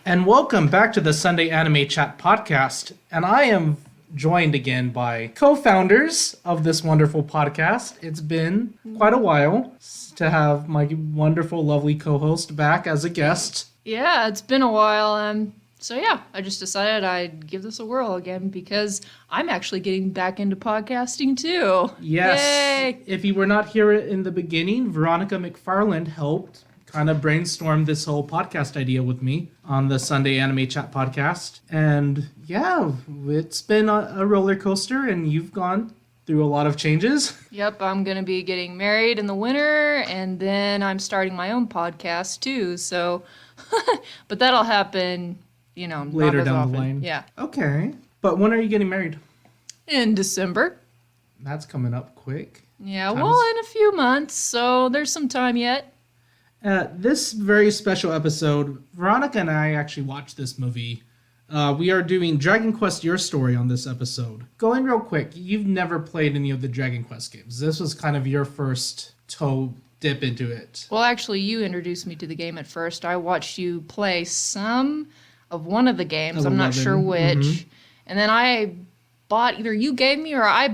And welcome back to the Sunday Anime Chat podcast. And I am joined again by co-founders of this wonderful podcast. It's been quite a while to have my wonderful, lovely co-host back as a guest. Yeah, it's been a while. So I just decided I'd give this a whirl again because I'm actually getting back into podcasting too. Yes. Yay! If you were not here in the beginning, Veronica McFarland helped kind of brainstorm this whole podcast idea with me on the Sunday Anime Chat podcast. And yeah, it's been a roller coaster and you've gone through a lot of changes. Yep, I'm going to be getting married in the winter and then I'm starting my own podcast too. So, but that'll happen, Later down the line. Yeah. Okay. But when are you getting married? In December. That's coming up quick. Yeah, well, in a few months, so there's some time yet. This very special episode, Veronica and I actually watched this movie. We are doing Dragon Quest Your Story on this episode. Going real quick, you've never played any of the Dragon Quest games. This was kind of your first toe dip into it. Well, actually, you introduced me to the game at first. I watched you play some of one of the games. I'm not sure which. Mm-hmm. And then I bought, either you gave me or I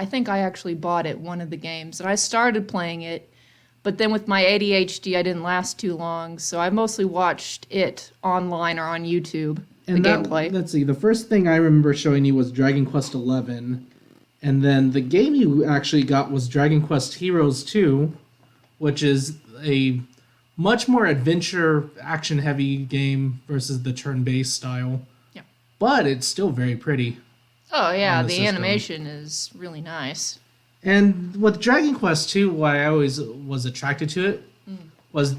think I actually bought it, one of the games. And I started playing it. But then with my ADHD, I didn't last too long, so I mostly watched it online or on YouTube, gameplay. Let's see, the first thing I remember showing you was Dragon Quest XI, and then the game you actually got was Dragon Quest Heroes 2, which is a much more adventure, action-heavy game versus the turn-based style. Yeah. But it's still very pretty. Oh, yeah, the animation is really nice. And with Dragon Quest II, why I always was attracted to it was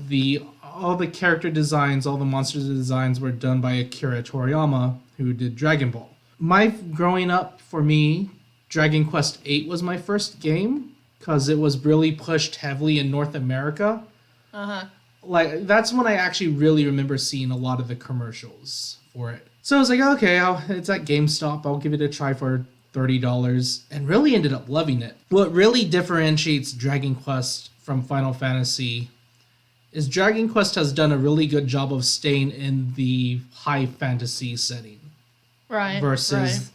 all the character designs, all the monster designs were done by Akira Toriyama, who did Dragon Ball. Growing up, for me, Dragon Quest VIII was my first game because it was really pushed heavily in North America. Uh-huh. That's when I actually really remember seeing a lot of the commercials for it. So I was like, okay, it's at GameStop. I'll give it a try for $30 and really ended up loving it. What really differentiates Dragon Quest from Final Fantasy is Dragon Quest has done a really good job of staying in the high fantasy setting. Right. Versus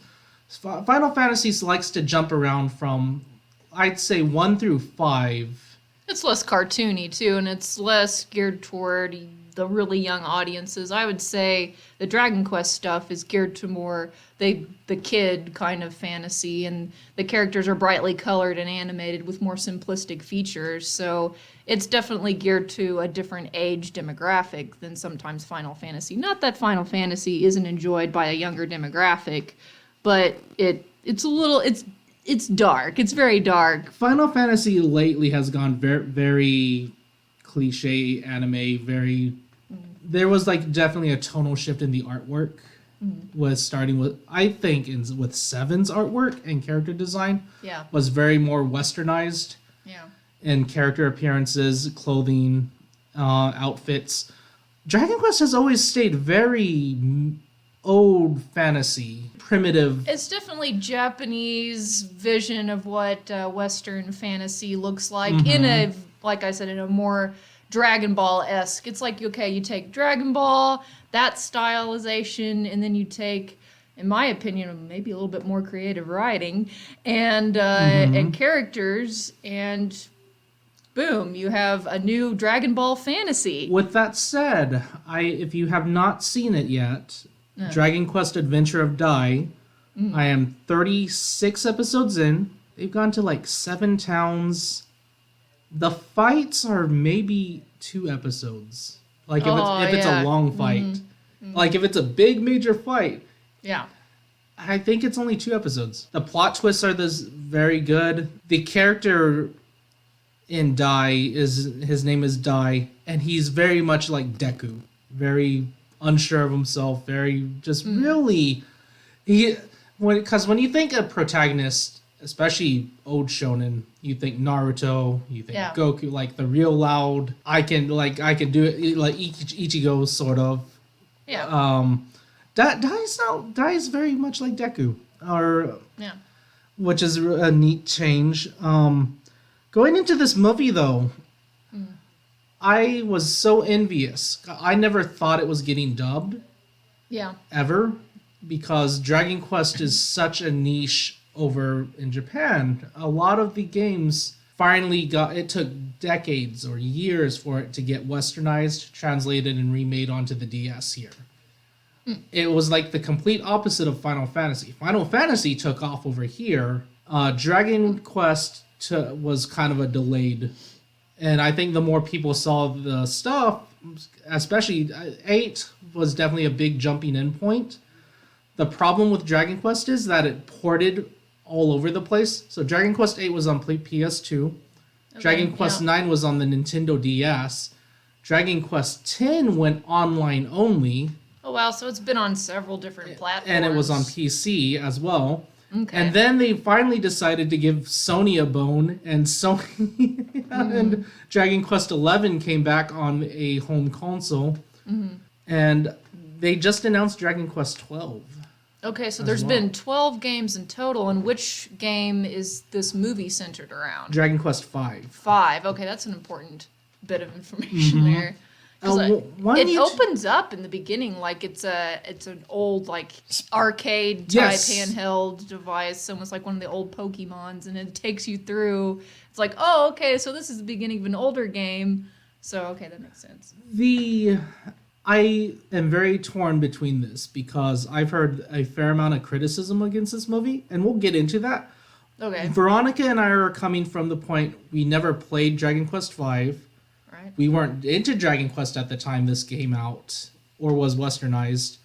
Final Fantasy likes to jump around from, I'd say, 1 through 5. It's less cartoony too, and it's less geared toward the really young audiences. I would say the Dragon Quest stuff is geared to more the kid kind of fantasy, and the characters are brightly colored and animated with more simplistic features. So it's definitely geared to a different age demographic than sometimes Final Fantasy. Not that Final Fantasy isn't enjoyed by a younger demographic, but it's dark. It's very dark. Final Fantasy lately has gone very, very cliche anime, there was definitely a tonal shift in the artwork. Was starting with, I think, with 7's artwork and character design. Yeah. Was very more westernized. Yeah. In character appearances, clothing, outfits. Dragon Quest has always stayed very old fantasy, primitive. It's definitely Japanese vision of what Western fantasy looks like like I said, in a more Dragon Ball-esque. It's like, okay, you take Dragon Ball, that stylization, and then you take, in my opinion, maybe a little bit more creative writing and characters, and boom, you have a new Dragon Ball fantasy. With that said, if you have not seen it yet, Dragon Quest Adventure of Dai, I am 36 episodes in. They've gone to 7 towns. The fights are maybe 2 episodes. If it's a long fight. Mm-hmm. If it's a big major fight. Yeah. I think it's only 2 episodes. The plot twists are very good. The character in Dai his name is Dai, and he's very much like Deku. Very unsure of himself, very just really because when you think of protagonist, especially old shonen, you think Naruto, you think Goku, the real loud, I can do it, like Ichigo sort of. Yeah. Dai is very much like Deku, which is a neat change. Going into this movie though, I was so envious. I never thought it was getting dubbed. Yeah. ever, because Dragon Quest is such a niche over in Japan. A lot of the games finally it took decades or years for it to get westernized, translated, and remade onto the DS here. It was like the complete opposite of Final Fantasy. Final Fantasy took off over here. Dragon Quest was kind of a delayed. And I think the more people saw the stuff, especially 8 was definitely a big jumping in point. The problem with Dragon Quest is that it ported all over the place. So Dragon Quest 8 was on PS2. Okay, Dragon Quest 9 was on the Nintendo DS. Dragon Quest 10 went online only. Oh, wow. So it's been on several different platforms. And it was on PC as well. Okay. And then they finally decided to give Sony a bone, and Sony and Dragon Quest 11 came back on a home console. And they just announced Dragon Quest 12. Okay, so there's been 12 games in total, and which game is this movie centered around? Dragon Quest 5. 5. Okay, that's an important bit of information there. It opens up in the beginning like it's an old like arcade type handheld device, almost like one of the old Pokemons, and it takes you through. It's like, oh, okay, so this is the beginning of an older game. So okay, that makes sense. I am very torn between this because I've heard a fair amount of criticism against this movie, and we'll get into that. Okay. Veronica and I are coming from the point we never played Dragon Quest V. Right. We weren't into Dragon Quest at the time this came out or was westernized.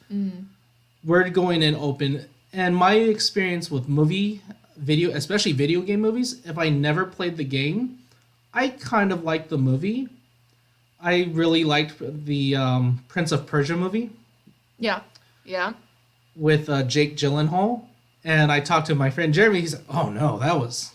We're going in open, and my experience with especially video game movies, if I never played the game, I kind of liked the movie. I really liked the Prince of Persia movie. Yeah. With Jake Gyllenhaal, and I talked to my friend Jeremy. He's like, "Oh no, that was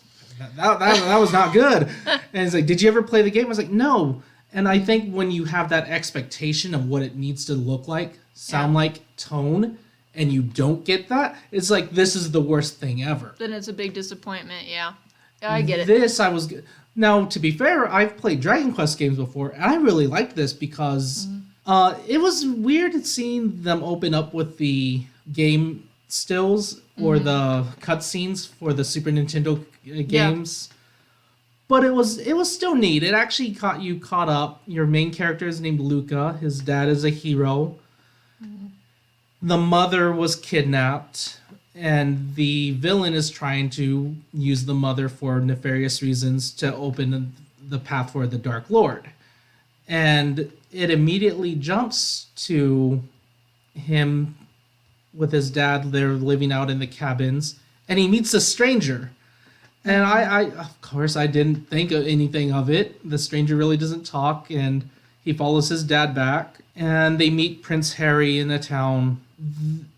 not good." And he's like, "Did you ever play the game?" I was like, "No." And I think when you have that expectation of what it needs to look like, sound like, tone, and you don't get that, it's like this is the worst thing ever. Then it's a big disappointment. Yeah, I get it. Now, to be fair, I've played Dragon Quest games before, and I really liked this because it was weird seeing them open up with the game stills or the cutscenes for the Super Nintendo games. But it was still neat. It actually caught up. Your main character is named Luca. His dad is a hero. The mother was kidnapped, and the villain is trying to use the mother for nefarious reasons to open the path for the Dark Lord. And it immediately jumps to him with his dad. They're living out in the cabins, and he meets a stranger. And I of course, I didn't think of anything of it. The stranger really doesn't talk, and he follows his dad back, and they meet Prince Harry in a town.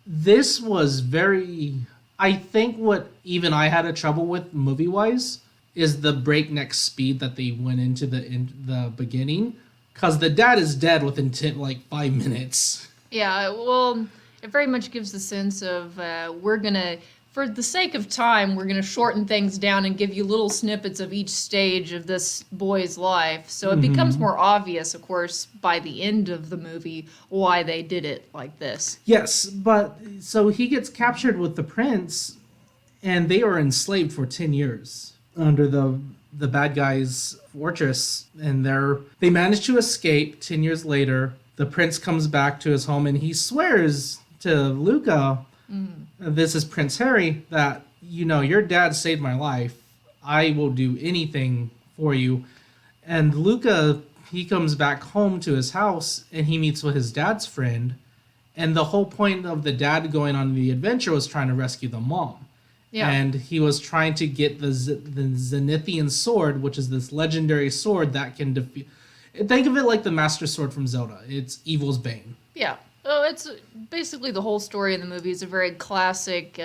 This was I think what even I had a trouble with movie-wise is the breakneck speed that they went into the beginning, because the dad is dead within 5 minutes. Yeah, well, it very much gives the sense of for the sake of time, we're going to shorten things down and give you little snippets of each stage of this boy's life. So it becomes more obvious, of course, by the end of the movie, why they did it like this. Yes, but so he gets captured with the prince, and they are enslaved for 10 years under the bad guy's fortress. And they manage to escape 10 years later. The prince comes back to his home, and he swears to Luca, this is Prince Harry, that, your dad saved my life. I will do anything for you. And Luca, he comes back home to his house, and he meets with his dad's friend. And the whole point of the dad going on the adventure was trying to rescue the mom. Yeah. And he was trying to get the Zenithian sword, which is this legendary sword that can defeat... Think of it like the Master Sword from Zelda. It's evil's bane. Yeah. Oh, it's basically the whole story in the movie is a very classic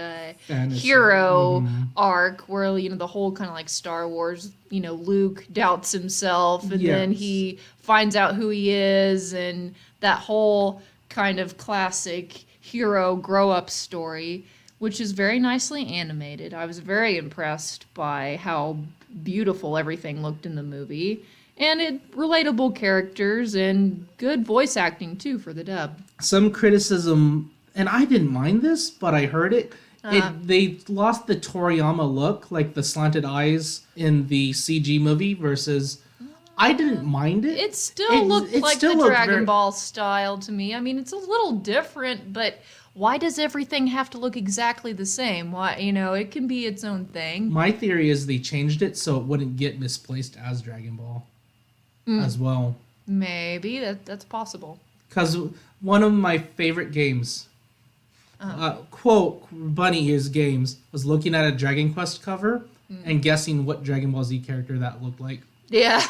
hero arc where, the whole kind of like Star Wars, Luke doubts himself and then he finds out who he is, and that whole kind of classic hero grow-up story, which is very nicely animated. I was very impressed by how beautiful everything looked in the movie. And relatable characters and good voice acting, too, for the dub. Some criticism and I didn't mind this, but I heard it. They lost the Toriyama look, like the slanted eyes in the CG movie versus. I didn't mind it. It still looked like still the looked Dragon very- Ball style to me. I mean, it's a little different, but why does everything have to look exactly the same? Why, it can be its own thing. My theory is they changed it so it wouldn't get misplaced as Dragon Ball as well. Maybe that's possible. Because one of my favorite games, quote, bunny ears games, was looking at a Dragon Quest cover and guessing what Dragon Ball Z character that looked like. Yeah.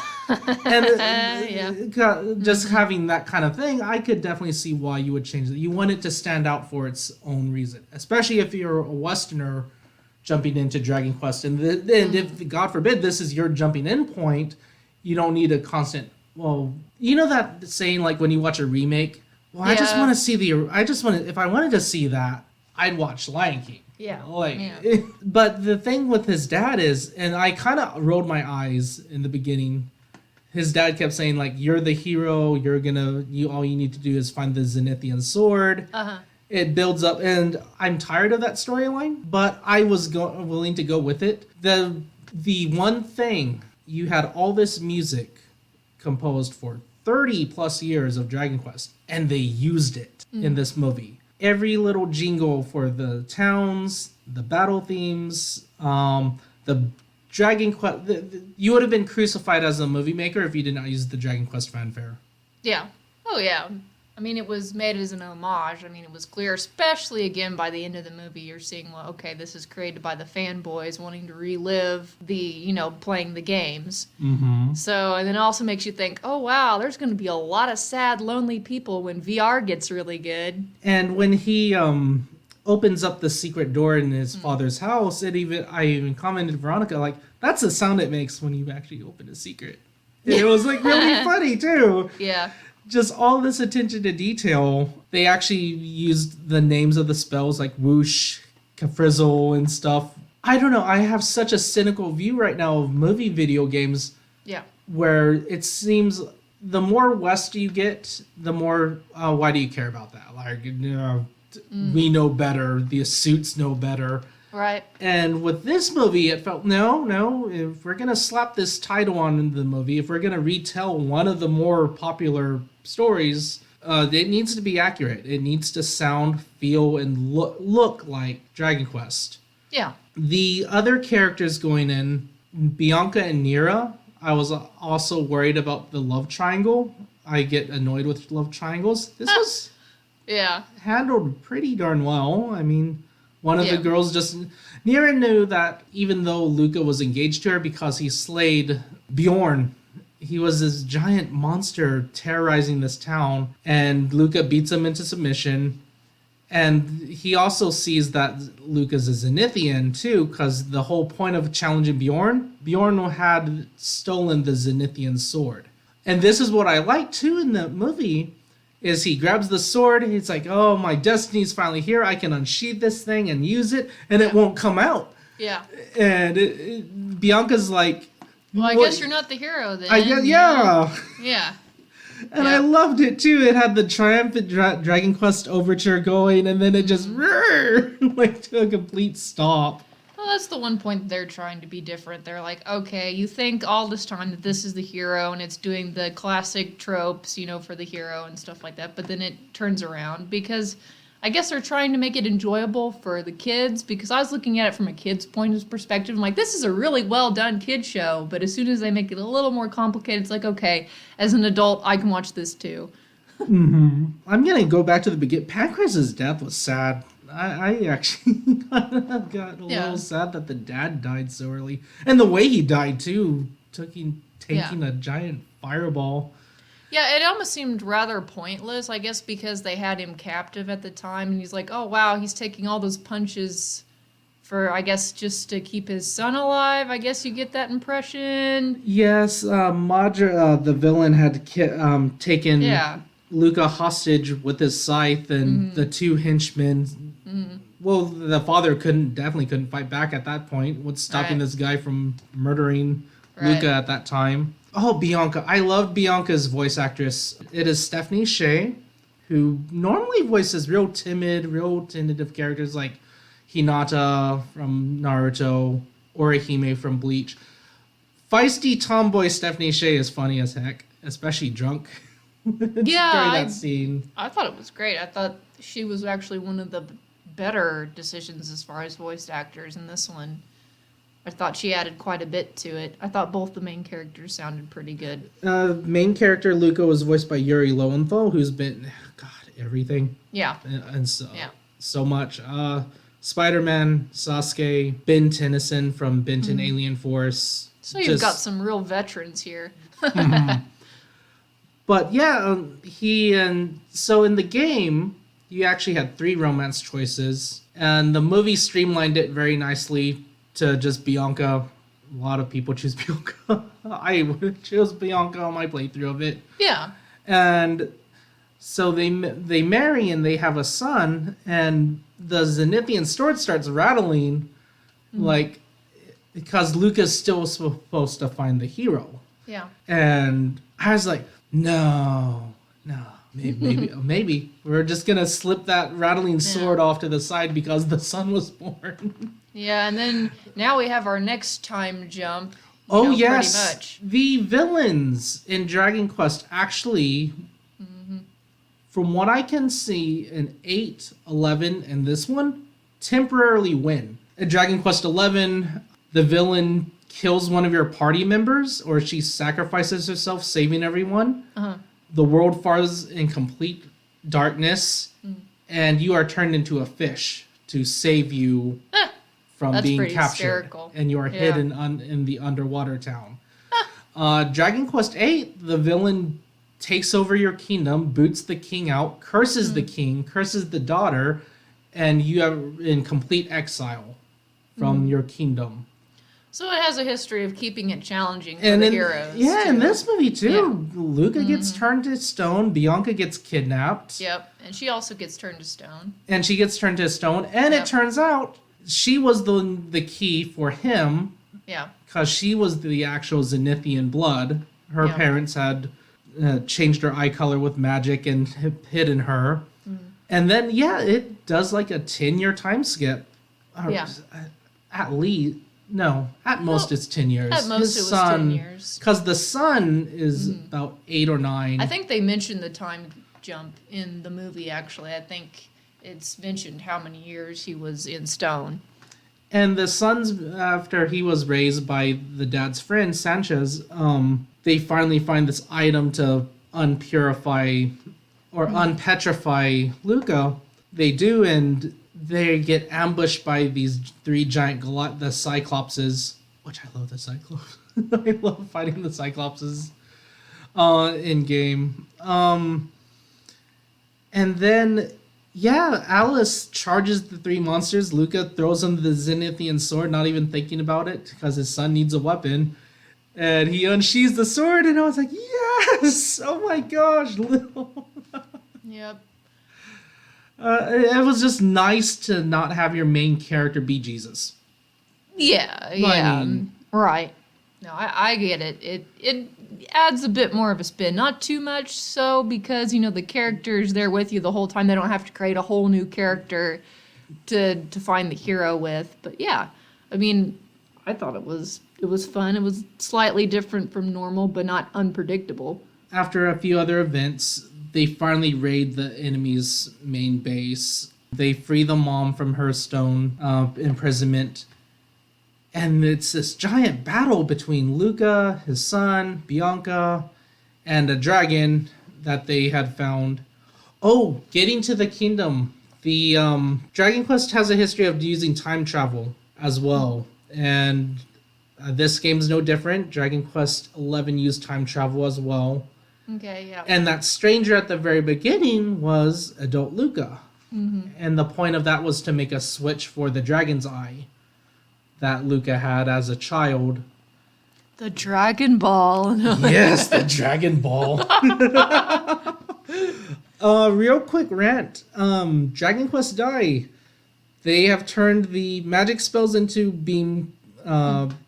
And just having that kind of thing, I could definitely see why you would change it. You want it to stand out for its own reason, especially if you're a Westerner jumping into Dragon Quest. And if, God forbid, this is your jumping in point, you don't need a constant, well, you know that saying, like when you watch a remake, well, I just want to see if I wanted to see that, I'd watch Lion King. Yeah. But the thing with his dad is, and I kind of rolled my eyes in the beginning. His dad kept saying, like, "You're the hero. All you need to do is find the Zenithian sword." It builds up, and I'm tired of that storyline. But I was willing to go with it. The one thing, you had all this music composed for 30 plus years of Dragon Quest, and they used it in this movie. Every little jingle for the towns, the battle themes, the Dragon Quest. You would have been crucified as a movie maker if you did not use the Dragon Quest fanfare. Yeah. Oh, yeah. I mean, it was made as an homage. I mean, it was clear, especially again by the end of the movie, you're seeing, well, okay, this is created by the fanboys wanting to relive the, playing the games. Mm-hmm. So, and then it also makes you think, oh, wow, there's going to be a lot of sad, lonely people when VR gets really good. And when he opens up the secret door in his father's house, I even commented to Veronica, like, that's the sound it makes when you actually open a secret. And it was, like, really funny, too. Yeah. Just all this attention to detail. They actually used the names of the spells like whoosh, kafrizzle, and stuff. I don't know. I have such a cynical view right now of movie video games. Yeah. Where it seems the more West you get, the more why do you care about that? Like, we know better. The suits know better. Right. And with this movie, it felt, no, if we're going to slap this title on the movie, if we're going to retell one of the more popular stories, it needs to be accurate. It needs to sound, feel, and look like Dragon Quest. Yeah. The other characters going in, Bianca and Nira, I was also worried about the love triangle. I get annoyed with love triangles. This was handled pretty darn well. I mean, one of the girls Nira knew that even though Luca was engaged to her because he slayed Bjorn, he was this giant monster terrorizing this town, and Luca beats him into submission. And he also sees that Luca's a Zenithian too, because the whole point of challenging Bjorn had stolen the Zenithian sword. And this is what I like too in the movie, is he grabs the sword, he's like, oh, my destiny's finally here, I can unsheath this thing and use it, and it won't come out. Yeah. And Bianca's like... Well, I guess you're not the hero then. Yeah. Yeah. And I loved it too. It had the triumphant Dragon Quest overture going, and then it just like to a complete stop. Well, that's the one point they're trying to be different. They're like, okay, you think all this time that this is the hero and it's doing the classic tropes, for the hero and stuff like that, but then it turns around because I guess they're trying to make it enjoyable for the kids, because I was looking at it from a kid's point of perspective. I'm like, this is a really well done kid show, but as soon as they make it a little more complicated, it's like, okay, as an adult, I can watch this too. I'm going to go back to the beginning. Pancreas's death was sad. I actually got a little sad that the dad died so early. And the way he died too, taking a giant fireball. Yeah, it almost seemed rather pointless, I guess, because they had him captive at the time, and he's like, oh, wow, he's taking all those punches for, I guess, just to keep his son alive. I guess you get that impression. Yes, Madra, the villain, had taken Luca hostage with his scythe, and the two henchmen. Well, the father definitely couldn't fight back at that point. What's stopping this guy from murdering Luca at that time? Oh, Bianca. I love Bianca's voice actress. It is Stephanie Shea. who normally voices real timid, real tentative characters like Hinata from Naruto, Orihime from Bleach. Feisty tomboy Stephanie Sheh is funny as heck, especially drunk. During that scene. I thought it was great. I thought she was actually one of the better decisions as far as voice actors in this one. I thought she added quite a bit to it. I thought both the main characters sounded pretty good. Main character Luca was voiced by Yuri Lowenthal, who's been, everything. Yeah. And so much. Spider-Man, Sasuke, Ben Tennyson from Ben 10 Alien Force. So you've got some real veterans here. But yeah, so in the game, you actually had 3 romance choices, and the movie streamlined it very nicely to just Bianca. A lot of people choose Bianca. I chose Bianca on my playthrough of it. Yeah. And so they marry and they have a son, and the Zenithian sword starts rattling, like, because Luca's still supposed to find the hero. Yeah. And I was like, no, maybe we're just gonna slip that rattling sword off to the side because the son was born. Yeah, and then now we have our next time jump. Yes, pretty much. The villains in Dragon Quest actually, from what I can see in 8, 11, and this one, temporarily win. In Dragon Quest 11, the villain kills one of your party members, or she sacrifices herself, saving everyone. The world falls in complete darkness, and you are turned into a fish to save you from being captured. Hysterical. And you are hidden in the underwater town. Dragon Quest 8, the villain takes over your kingdom, boots the king out, curses the king, curses the daughter, and you are in complete exile from your kingdom. So it has a history of keeping it challenging for the heroes. Yeah, too. in this movie too, Luca gets turned to stone, Bianca gets kidnapped. Yep, and she also gets turned to stone. And she gets turned to stone, and it turns out she was the key for him. Yeah. Because she was the actual Zenithian blood. Her parents had changed her eye color with magic and hidden her. And then, it does like a 10-year time skip. At least. No, at most it's 10 years. At most it was 10 years. Because the son is about 8 or 9. I think they mentioned the time jump in the movie, actually. I think it's mentioned how many years he was in stone. And the son's, after he was raised by the dad's friend, Sanchez, they finally find this item to unpurify or unpetrify Luca. They do, and they get ambushed by these 3 giant the Cyclopses, which I love the Cyclops. I love fighting the Cyclopses in game. And then, Alice charges the 3 monsters. Luca throws him the Zenithian sword, not even thinking about it, because his son needs a weapon. And he unsheathes the sword, and I was like, yes! Oh my gosh, little. Yep. It was just nice to not have your main character be Jesus. Yeah. Right. No, I get it. It adds a bit more of a spin. Not too much so, because, the character's there with you the whole time. They don't have to create a whole new character to find the hero with. But I thought it was fun. It was slightly different from normal, but not unpredictable. After a few other events, they finally raid the enemy's main base. They free the mom from her stone imprisonment. And it's this giant battle between Luca, his son, Bianca, and a dragon that they had found. Oh, getting to the kingdom. The Dragon Quest has a history of using time travel as well. And this game's no different. Dragon Quest 11 used time travel as well. Okay, yeah. And that stranger at the very beginning was adult Luca. And the point of that was to make a switch for the dragon's eye that Luca had as a child. The Dragon Ball. Yes, the Dragon Ball. Real quick rant. Dragon Quest Dai. They have turned the magic spells into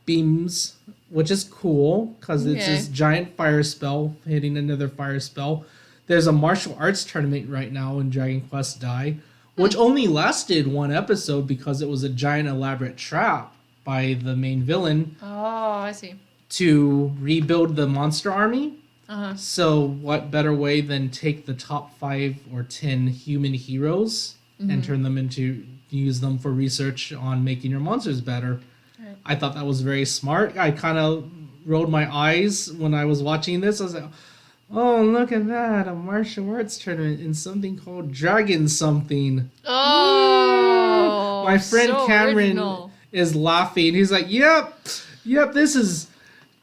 beams, which is cool, because it's this giant fire spell hitting another fire spell. there's a martial arts tournament right now in Dragon Quest Dai, which only lasted one episode because it was a giant elaborate trap by the main villain Oh, I see. to rebuild the monster army. Uh-huh. So what better way than take the top 5 or 10 human heroes and turn them into, use them for research on making your monsters better. Right. I thought that was very smart. I kind of rolled my eyes when I was watching this. I was like, oh, look at that, a martial arts tournament in something called Dragon something. Oh, My friend so Cameron original. is laughing. He's like, yep, this is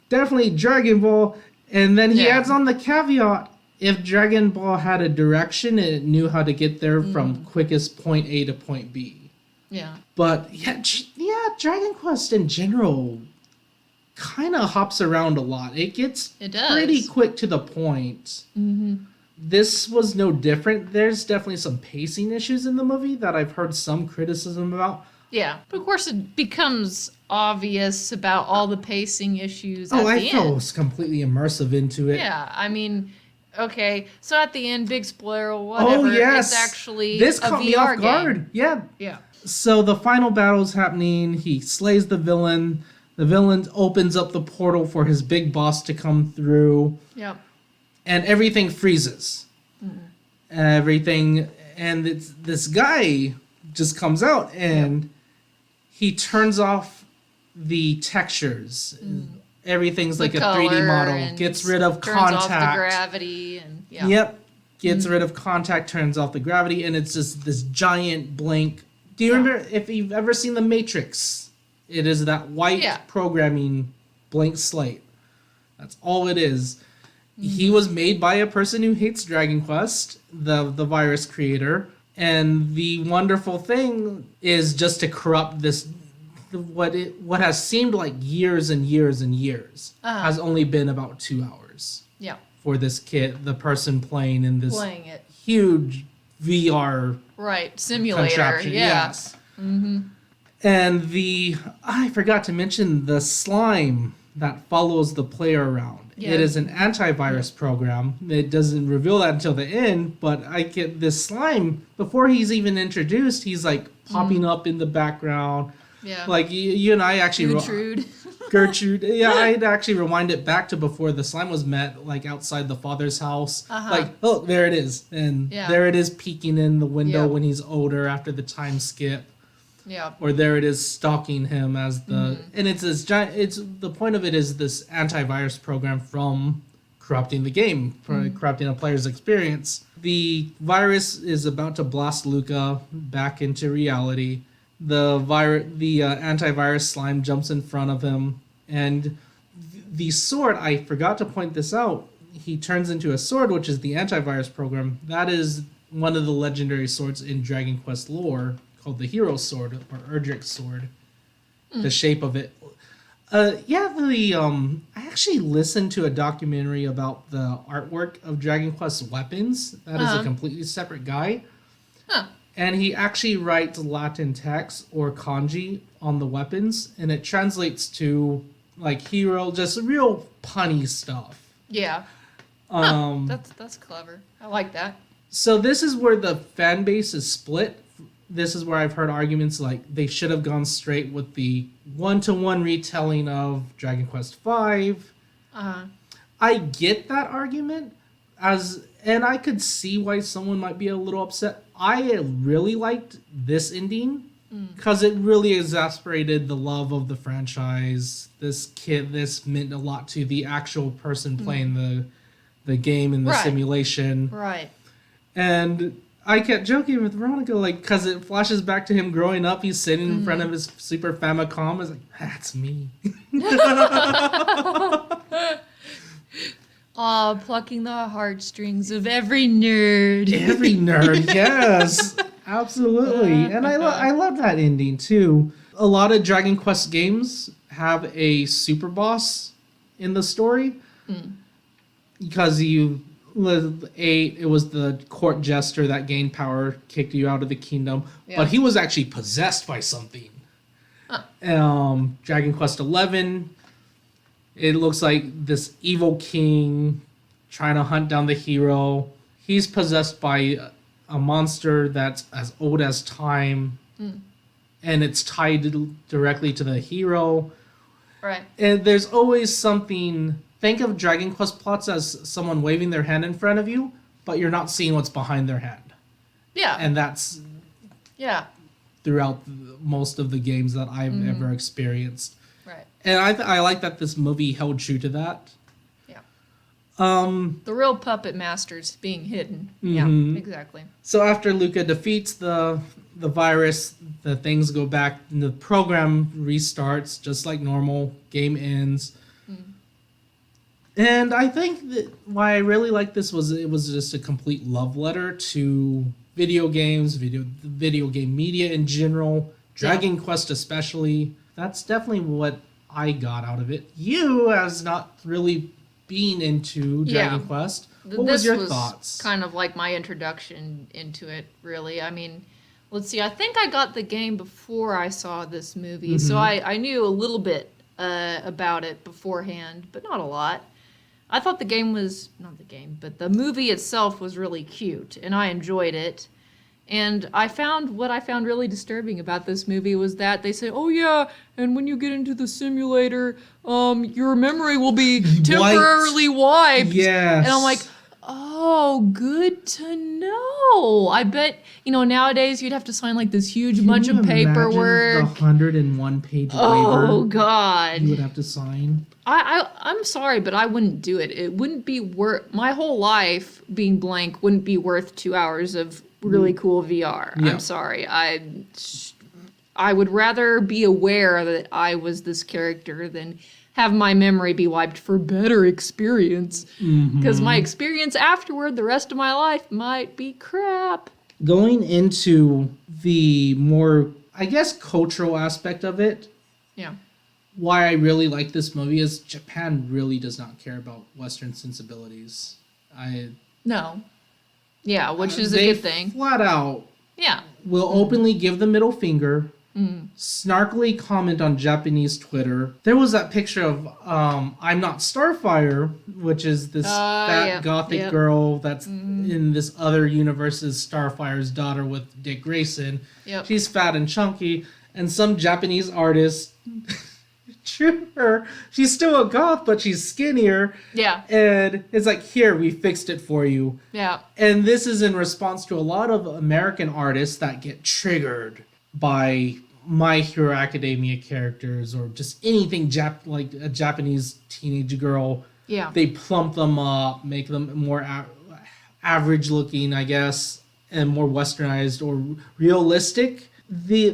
definitely Dragon Ball. And then he Yeah. adds on the caveat, if Dragon Ball had a direction, it knew how to get there from quickest point A to point B. Yeah. But yeah, Dragon Quest in general kind of hops around a lot. It gets It does. pretty quick to the point. Mm-hmm. This was no different. There's definitely some pacing issues in the movie that I've heard some criticism about. Yeah. But of course, it becomes obvious about all the pacing issues Oh, at I the felt end. completely immersive into it. Yeah. I mean, okay. So at the end, big spoiler, whatever. Oh, yes. It's actually This a caught VR me off game. guard. Yeah. Yeah. So the final battle's happening. He slays the villain. The villain opens up the portal for his big boss to come through. Yep. And everything freezes. Everything, and this guy just comes out and he turns off the textures. Everything's like a 3D color model. and Gets rid of turns off the contact. gravity and yeah. Yep. Gets rid of contact, turns off the gravity, and it's just this giant blank. Do you remember if you've ever seen The Matrix? It is that white programming blank slate. That's all it is. He was made by a person who hates Dragon Quest, the virus creator. And the wonderful thing is just to corrupt this, what has seemed like years and years and years, has only been about 2 hours Yeah. for this kid, the person playing in this Playing it. huge VR Right. Simulator. contraption. Yeah. Yes. And I forgot to mention the slime that follows the player around. Yeah. It is an antivirus program. It doesn't reveal that until the end, but I get this slime before he's even introduced. He's like popping up in the background. Yeah. Like you and I actually Gertrude. Gertrude. Yeah, I'd actually rewind it back to before the slime was met, like outside the father's house. Like, oh, there it is, and there it is peeking in the window when he's older after the time skip. Yeah. Or there it is stalking him as the and it's this giant. It's the point of it is this antivirus program from corrupting the game, corrupting a player's experience. The virus is about to blast Luca back into reality. The antivirus slime jumps in front of him, and the sword. I forgot to point this out. He turns into a sword, which is the antivirus program. That is one of the legendary swords in Dragon Quest lore, called the Hero Sword or Erdrick's Sword. The shape of it. I actually listened to a documentary about the artwork of Dragon Quest weapons. That is a completely separate guy. Huh. And he actually writes Latin text or kanji on the weapons, and it translates to like hero, just real punny stuff. Yeah. That's clever. I like that. So this is where the fan base is split. This is where I've heard arguments like they should have gone straight with the one-to-one retelling of Dragon Quest V. I get that argument, and I could see why someone might be a little upset. I really liked this ending because it really exasperated the love of the franchise. This meant a lot to the actual person playing the game and the simulation. Right. And I kept joking with Veronica, like, because it flashes back to him growing up. He's sitting in front of his Super Famicom. I was like, that's me. Plucking the heartstrings of every nerd. Every nerd, yes. Absolutely. And I love that ending, too. A lot of Dragon Quest games have a super boss in the story. Because it was the court jester that gained power, kicked you out of the kingdom, but he was actually possessed by something. Dragon Quest 11, it looks like this evil king trying to hunt down the hero. he's possessed by a monster that's as old as time, and it's tied directly to the hero. Right. And there's always something. Think of Dragon Quest plots as someone waving their hand in front of you, but you're not seeing what's behind their hand. Yeah. And that's yeah. throughout most of the games that I've ever experienced. Right. And I like that this movie held true to that. Yeah. The real puppet masters being hidden. Mhm. Yeah, exactly. So after Luca defeats the virus, the things go back, and the program restarts just like normal. Game ends. And I think that why I really like this was it was just a complete love letter to video games, video game media in general, Dragon Quest especially. That's definitely what I got out of it. You, as not really being into Dragon Quest, what was your thoughts? Kind of like my introduction into it, really. I mean, let's see. I think I got the game before I saw this movie, so I knew a little bit about it beforehand, but not a lot. I thought the movie itself was really cute, and I enjoyed it. And what I found really disturbing about this movie was that they say, oh yeah, and when you get into the simulator, your memory will be temporarily wiped. Yes. And I'm like, oh, good to know. I bet, nowadays you'd have to sign like this huge bunch of paperwork. The 101-page waiver. Oh, God. You would have to sign. I'm sorry, but I wouldn't do it. It wouldn't be worth, my whole life being blank wouldn't be worth 2 hours of really cool VR. Yeah. I'm sorry. I would rather be aware that I was this character than have my memory be wiped for better experience. Because my experience afterward, the rest of my life, might be crap. Going into the more, I guess, cultural aspect of it, Yeah. why I really like this movie is Japan really does not care about Western sensibilities. No. Yeah, which is a they good thing. Flat out Yeah. will openly give the middle finger, snarkily comment on Japanese Twitter. There was that picture of I'm Not Starfire, which is this fat gothic girl that's in this other universe's Starfire's daughter with Dick Grayson. Yep. She's fat and chunky, and some Japanese artist drew her. She's still a goth, but she's skinnier. Yeah. And it's like, here, we fixed it for you. Yeah. And this is in response to a lot of American artists that get triggered by My Hero Academia characters or just anything like a Japanese teenage girl. Yeah. They plump them up, make them more average looking, I guess, and more westernized or realistic.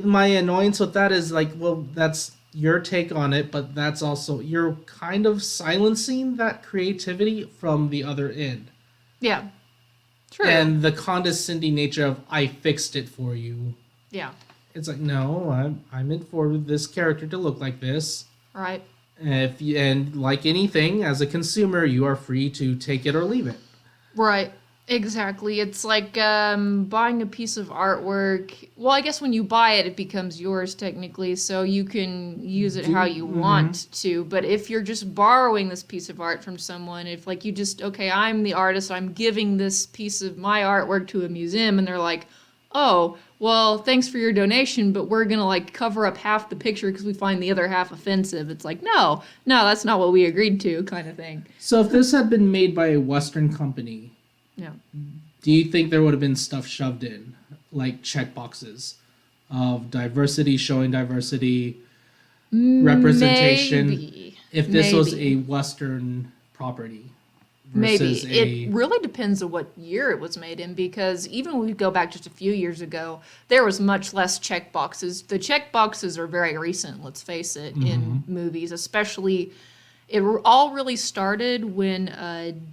My annoyance with that is like, well, that's your take on it, but that's also, you're kind of silencing that creativity from the other end. Yeah. True. And the condescending nature of, I fixed it for you. Yeah. It's like, no, I'm in for this character to look like this. Right. And like anything, as a consumer, you are free to take it or leave it. Right. Exactly. It's like buying a piece of artwork. Well, I guess when you buy it, it becomes yours technically, so you can use it how you want to. But if you're just borrowing this piece of art from someone, if like you just, okay, I'm the artist, I'm giving this piece of my artwork to a museum, and they're like, oh, well, thanks for your donation, but we're going to like cover up half the picture because we find the other half offensive. It's like, no, that's not what we agreed to, kind of thing. So if this had been made by a Western company, Yeah. do you think there would have been stuff shoved in, like checkboxes of diversity, showing diversity, representation? Maybe. If this was a Western property versus Maybe. It really depends on what year it was made in, because even when we go back just a few years ago, there was much less checkboxes. The checkboxes are very recent, let's face it, in movies, especially. It all really started when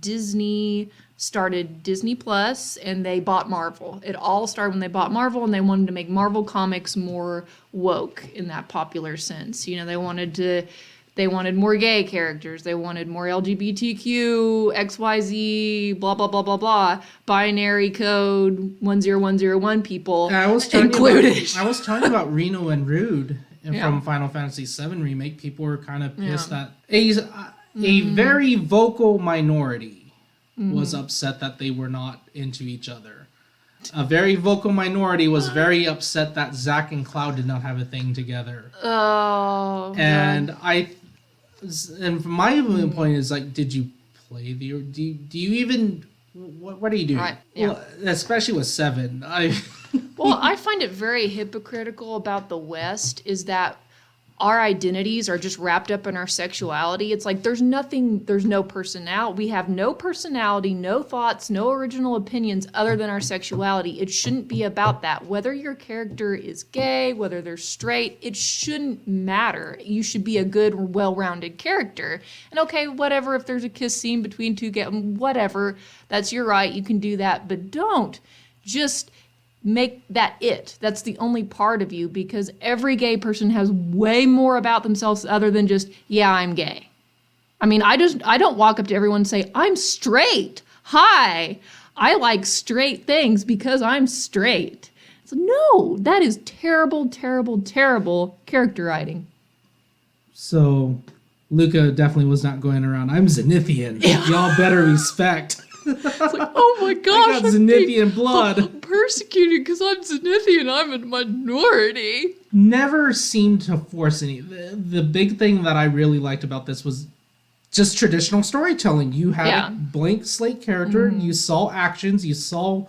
Disney started Disney Plus and they bought Marvel. It all started when they bought Marvel and they wanted to make Marvel comics more woke in that popular sense. They wanted more gay characters. They wanted more LGBTQ, XYZ, blah, blah, blah, blah, blah. Binary code 10101 people included. I was talking about Reno and Rude from Final Fantasy VII Remake. People were kind of pissed that a very vocal minority was upset that they were not into each other. A very vocal minority was very upset that Zack and Cloud did not have a thing together. Oh. And God. and from my point is like, did you play the? Do you even? What do you do? Right. Yeah. Well, especially with 7. Well, I find it very hypocritical about the West is that our identities are just wrapped up in our sexuality. It's like there's no personality. We have no personality, no thoughts, no original opinions other than our sexuality. It shouldn't be about that. Whether your character is gay, whether they're straight, it shouldn't matter. You should be a good, well-rounded character. And okay, whatever, if there's a kiss scene between two gay, whatever, that's your right. You can do that, but don't just make that it. That's the only part of you, because every gay person has way more about themselves other than just, yeah, I'm gay. I mean, I don't walk up to everyone and say, I'm straight. Hi, I like straight things because I'm straight. So no, that is terrible, terrible, terrible character writing. So Luca definitely was not going around, I'm Zenithian. Y'all better respect. It's like, oh my gosh, I got Zenithian blood. Persecuted because I'm Zenithian. I'm a minority. Never seemed to force any. The big thing that I really liked about this was just traditional storytelling. You had a blank slate character. You saw actions. You saw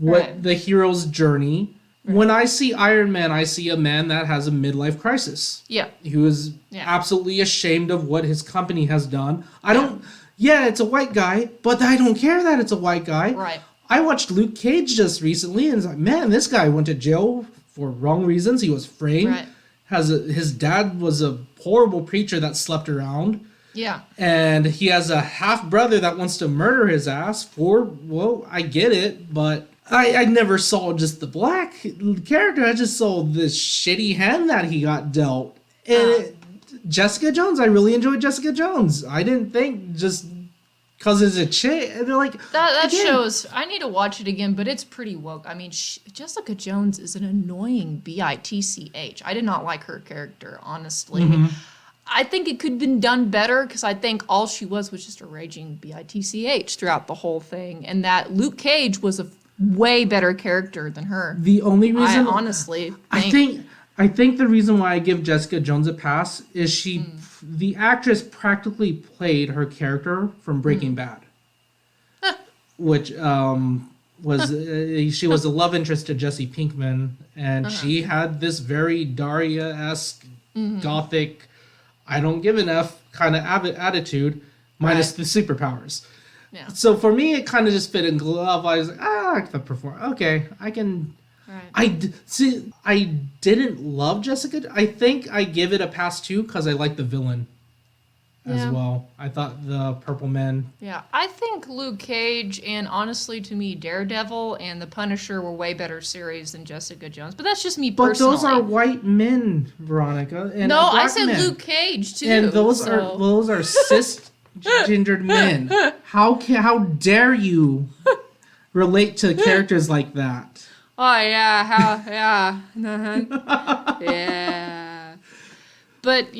what the hero's journey. When I see Iron Man, I see a man that has a midlife crisis. Yeah. Who is absolutely ashamed of what his company has done. I don't... Yeah, it's a white guy, but I don't care that it's a white guy. Right. I watched Luke Cage just recently, and it's like, man, this guy went to jail for wrong reasons. He was framed. Right. His dad was a horrible preacher that slept around. Yeah. And he has a half-brother that wants to murder his ass for, well, I get it, but I never saw just the black character. I just saw this shitty hand that he got dealt. And Jessica Jones, I really enjoyed Jessica Jones. I didn't think just because it's a chick. They're like that shows. I need to watch it again, but it's pretty woke. I mean, Jessica Jones is an annoying bitch. I did not like her character, honestly. I think it could have been done better because I think all she was just a raging bitch throughout the whole thing, and that Luke Cage was a way better character than her. The only reason, I honestly I think the reason why I give Jessica Jones a pass is the actress practically played her character from Breaking Bad, which was she was a love interest to Jesse Pinkman, and she had this very Daria-esque, gothic, I don't give enough kind of attitude, minus the superpowers. Yeah. So for me, it kind of just fit in glove. I was like, I can perform. Okay, I can. Right. I didn't love Jessica. I think I give it a pass too because I like the villain as well. I thought the Purple Man. Yeah, I think Luke Cage and honestly to me Daredevil and the Punisher were way better series than Jessica Jones. But that's just me personally. But those are white men, Veronica. And no, I said men. Luke Cage too. And those are cisgendered men. How dare you relate to characters like that? Oh yeah, yeah. But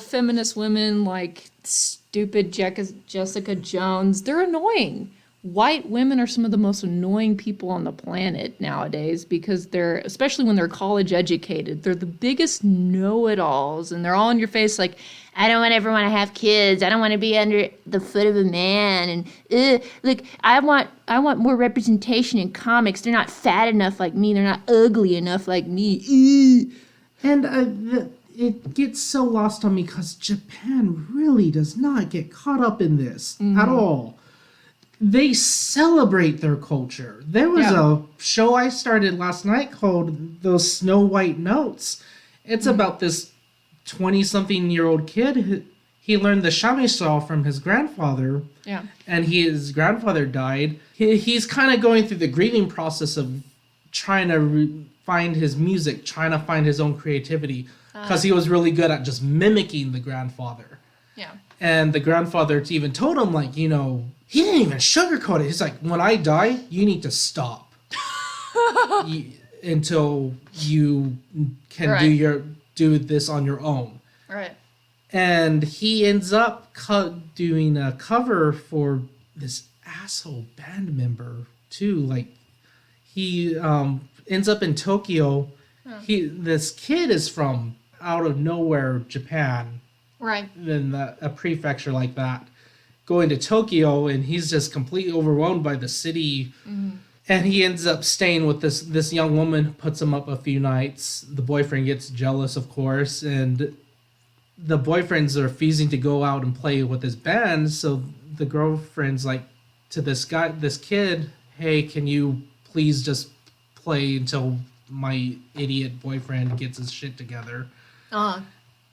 feminist women like stupid Jessica Jones, they're annoying. White women are some of the most annoying people on the planet nowadays because especially when they're college educated, they're the biggest know-it-alls, and they're all in your face like, I don't ever want to have kids. I don't want to be under the foot of a man. And look, I want more representation in comics. They're not fat enough like me. They're not ugly enough like me. And it gets so lost on me because Japan really does not get caught up in this at all. They celebrate their culture. There was a show I started last night called Those Snow White Notes. It's about this 20-something-year-old kid. He learned the shamisen from his grandfather. Yeah. And his grandfather died. He's kind of going through the grieving process of trying to find his music, trying to find his own creativity. Because he was really good at just mimicking the grandfather. Yeah. And the grandfather even told him, like, he didn't even sugarcoat it. He's like, when I die, you need to stop. Until you can do this on your own. Right. And he ends up doing a cover for this asshole band member too. Like he ends up in Tokyo. This kid is from out of nowhere, Japan, Right. in a prefecture like that, going to Tokyo, and he's just completely overwhelmed by the city. And he ends up staying with this young woman, puts him up a few nights. The boyfriend gets jealous, of course, and the boyfriend's refusing to go out and play with his band. So the girlfriend's like to this kid, "Hey, can you please just play until my idiot boyfriend gets his shit together?"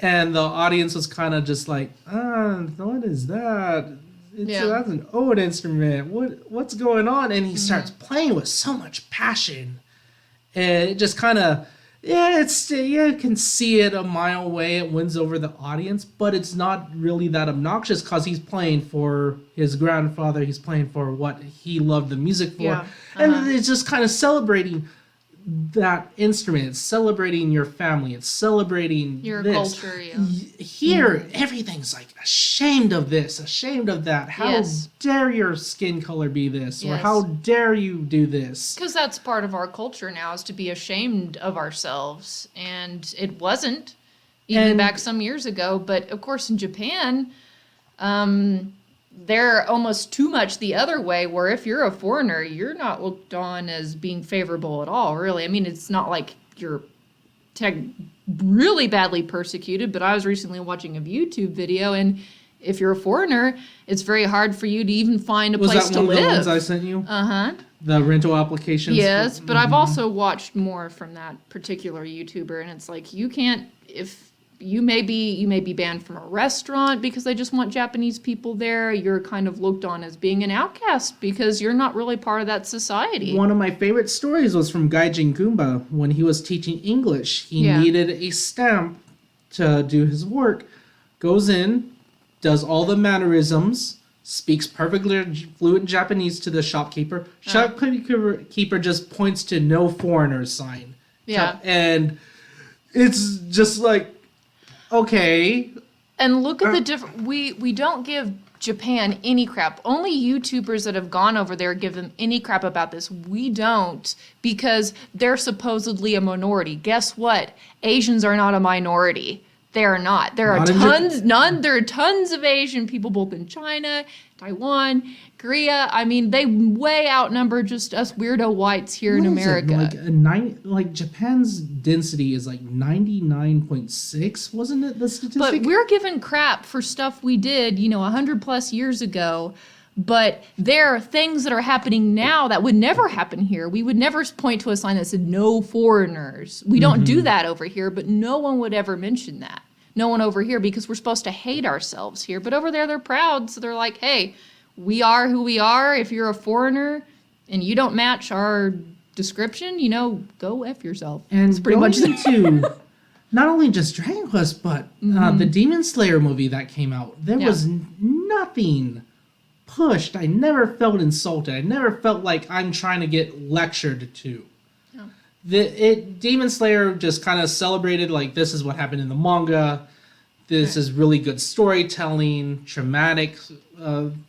And the audience was kind of just like, what is that? That's an old instrument. What's going on? And he starts playing with so much passion. And it just kind of, you can see it a mile away. It wins over the audience, but it's not really that obnoxious because he's playing for his grandfather. He's playing for what he loved the music for. Yeah. And it's just kind of celebrating that instrument. It's celebrating your family. It's celebrating Your this. culture, yeah. Here, everything's like ashamed of this, ashamed of that. How dare your skin color be this? Or how dare you do this? Because that's part of our culture now, is to be ashamed of ourselves. And it wasn't even back some years ago. But of course in Japan, they're almost too much the other way, where if you're a foreigner, you're not looked on as being favorable at all, really. I mean, it's not like you're really badly persecuted, but I was recently watching a YouTube video, and if you're a foreigner, it's very hard for you to even find a place to live. Was that one of the ones I sent you? Uh-huh. The rental applications? Yes, but I've also watched more from that particular YouTuber, and it's like, you can't, if you may be banned from a restaurant because they just want Japanese people there. You're kind of looked on as being an outcast because you're not really part of that society. One of my favorite stories was from Gaijin Goomba. When he was teaching English, he needed a stamp to do his work. Goes in, does all the mannerisms, speaks perfectly fluent Japanese to the shopkeeper. Shopkeeper just points to no foreigners sign. Yeah. And it's just like, okay. And look at the different. We don't give Japan any crap. Only YouTubers that have gone over there give them any crap about this. We don't, because they're supposedly a minority. Guess what? Asians are not a minority. They are not. There are tons of Asian people, both in China, Taiwan, Korea. I mean, they way outnumber just us weirdo whites here in America. Like Japan's density is like 99.6, wasn't it the statistic? But we're given crap for stuff we did, 100 plus years ago. But there are things that are happening now that would never happen here. We would never point to a sign that said no foreigners. We don't do that over here, but no one would ever mention that. No one over here, because we're supposed to hate ourselves here. But over there, they're proud. So they're like, hey, we are who we are. If you're a foreigner and you don't match our description, go F yourself. And it's pretty much into not only just Dragon Quest, but the Demon Slayer movie that came out. There was nothing pushed. I never felt insulted. I never felt like I'm trying to get lectured to. Demon Slayer just kind of celebrated, like, this is what happened in the manga. This is really good storytelling, traumatic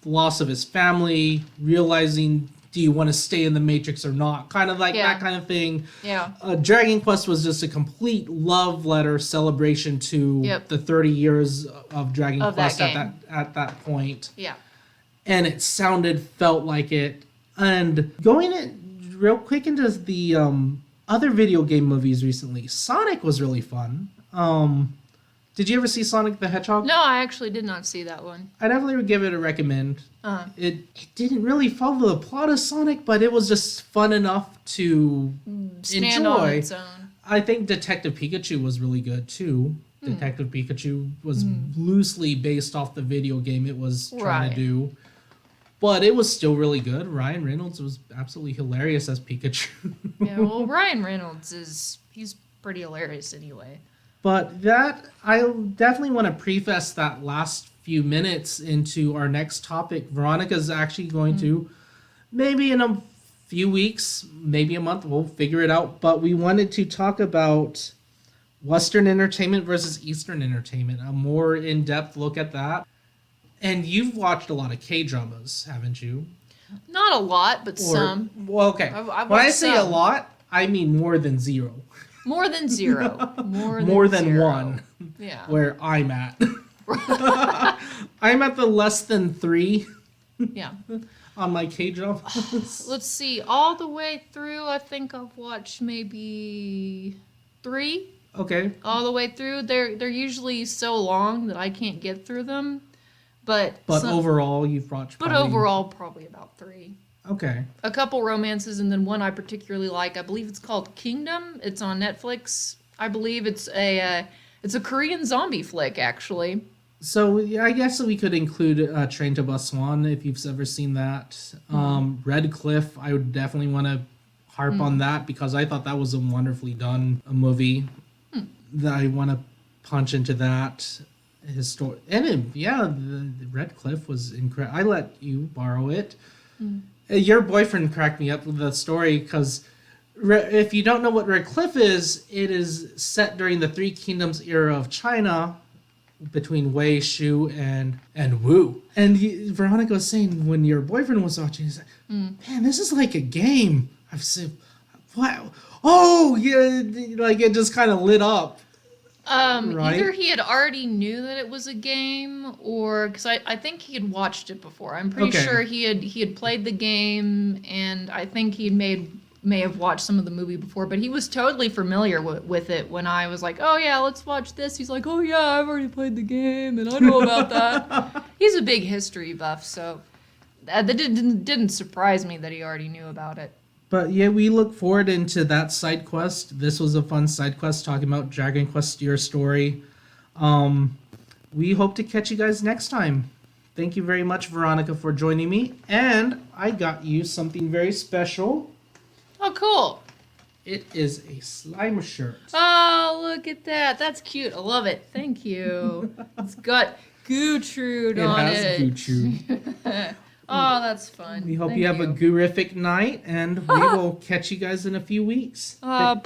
loss of his family, realizing, do you want to stay in the Matrix or not? Kind of like that kind of thing. Yeah. Dragon Quest was just a complete love letter celebration to the 30 years of Dragon Quest at that point. Yeah. And it felt like it. And going in real quick into the other video game movies recently, Sonic was really fun. Did you ever see Sonic the Hedgehog? No, I actually did not see that one. I definitely would give it a recommend. It didn't really follow the plot of Sonic, but it was just fun enough to stand enjoy. On its own. I think Detective Pikachu was really good too. Detective Pikachu was loosely based off the video game it was trying to do. But it was still really good. Ryan Reynolds was absolutely hilarious as Pikachu. Yeah, well, Ryan Reynolds he's pretty hilarious anyway. But I definitely want to preface that last few minutes into our next topic. Veronica's actually going to, maybe in a few weeks, maybe a month, we'll figure it out. But we wanted to talk about Western entertainment versus Eastern entertainment, a more in-depth look at that. And you've watched a lot of K-dramas, haven't you? Not a lot, but Or, some. well, okay. I've When I watched say a some. lot, I mean more than 0. More than 0. More than zero. 1, Yeah. where I'm at. I'm at the less than 3 Yeah. on my K-drama. Let's see. All the way through, I think I've watched maybe 3. Okay. All the way through. They're usually so long that I can't get through them. But Overall, you've watched. But probably- overall, probably about 3. Okay. A couple romances, and then one I particularly like. I believe it's called Kingdom. It's on Netflix. I believe it's a Korean zombie flick, actually. So yeah, I guess we could include Train to Busan if you've ever seen that. Red Cliff, I would definitely want to harp on that because I thought that was a wonderfully done movie. That I want to punch into that the Red Cliff was incredible. I let you borrow it. Your boyfriend cracked me up with the story because if you don't know what Red Cliff is, it is set during the Three Kingdoms era of China between Wei, Shu, and Wu. And Veronica was saying when your boyfriend was watching, he's like, man, this is like a game. I've seen, what? Oh, yeah, like it just kind of lit up. Right? Either he had already knew that it was a game, or because I think he had watched it before. I'm pretty sure he had played the game, and I think he may have watched some of the movie before. But he was totally familiar with it when I was like, "Oh yeah, let's watch this." He's like, "Oh yeah, I've already played the game, and I know about that." He's a big history buff, so that didn't surprise me that he already knew about it. But yeah, we look forward into that side quest. This was a fun side quest talking about Dragon Quest Your Story. We hope to catch you guys next time. Thank you very much, Veronica, for joining me. And I got you something very special. Oh, cool. It is a slime shirt. Oh, look at that. That's cute. I love it. Thank you. It's got Gertrude on it. It has Gucci. Oh, that's fun. We hope Thank you have a gurific night, and we will catch you guys in a few weeks. Bye.